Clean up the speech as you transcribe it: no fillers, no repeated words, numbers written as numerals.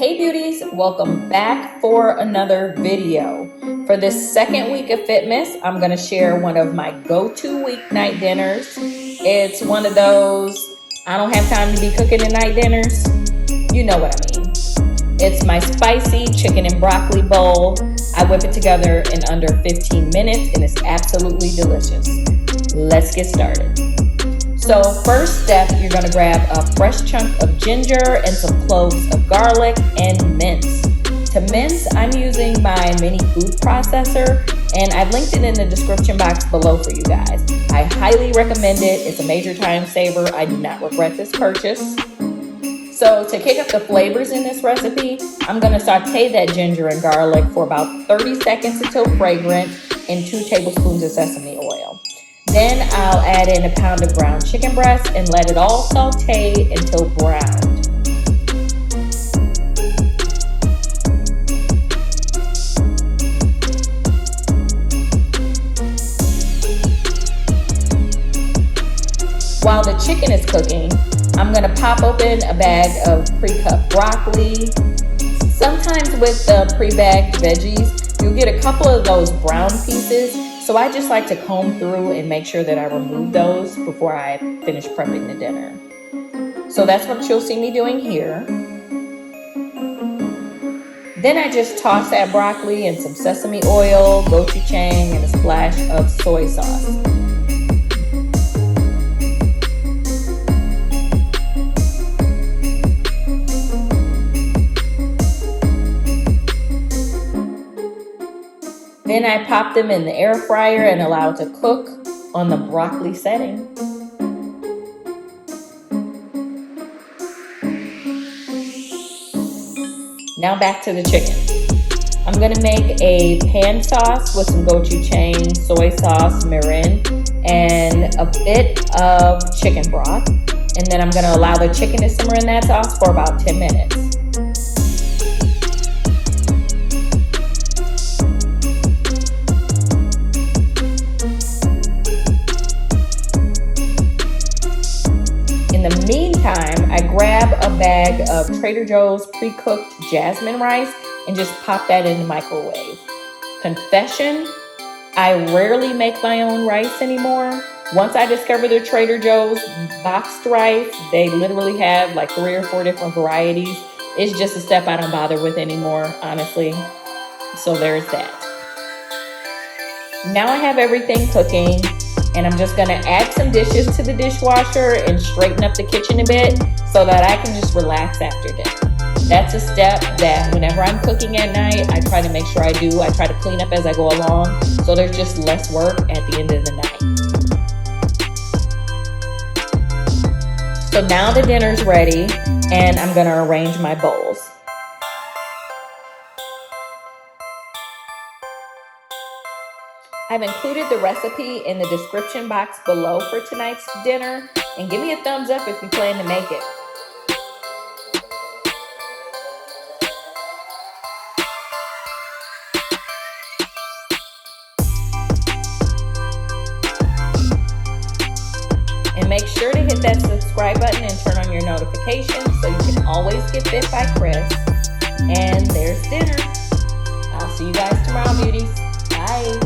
Hey beauties, welcome back for another video. For this second week of Fitmas, I'm going to share one of my go-to weeknight dinners. It's one of those, I don't have time to be cooking at night dinners. You know what I mean. It's my spicy chicken and broccoli bowl. I whip it together in under 15 minutes and it's absolutely delicious. Let's get started. So first step, you're going to grab a fresh chunk of ginger and some cloves of garlic and mince. To mince, I'm using my mini food processor and I've linked it in the description box below for you guys. I highly recommend it. It's a major time saver. I do not regret this purchase. So to kick up the flavors in this recipe, I'm going to saute that ginger and garlic for about 30 seconds until fragrant in 2 tablespoons of sesame oil. Then I'll add in a pound of ground chicken breast and let it all saute until browned. While the chicken is cooking, I'm going to pop open a bag of pre-cut broccoli. Sometimes with the pre-bagged veggies, you'll get a couple of those brown pieces. So I just like to comb through and make sure that I remove those before I finish prepping the dinner. So that's what you'll see me doing here. Then I just toss that broccoli in some sesame oil, gochujang, and a splash of soy sauce. Then I pop them in the air fryer and allow it to cook on the broccoli setting. Now back to the chicken. I'm going to make a pan sauce with some gochujang, soy sauce, mirin, and a bit of chicken broth. And then I'm going to allow the chicken to simmer in that sauce for about 10 minutes. In the meantime, I grab a bag of Trader Joe's pre-cooked jasmine rice and just pop that in the microwave. Confession, I rarely make my own rice anymore. Once I discovered the Trader Joe's boxed rice, they literally have like 3 or 4 different varieties. It's just a step I don't bother with anymore, honestly. So there's that. Now I have everything cooking. And I'm just gonna add some dishes to the dishwasher and straighten up the kitchen a bit so that I can just relax after dinner. That's a step that whenever I'm cooking at night, I try to make sure I do. I try to clean up as I go along, so there's just less work at the end of the night. So now the dinner's ready and I'm gonna arrange my bowls. I've included the recipe in the description box below for tonight's dinner, and give me a thumbs up if you plan to make it. And make sure to hit that subscribe button and turn on your notifications so you can always get bit by Chris. And there's dinner. I'll see you guys tomorrow, beauties. Bye.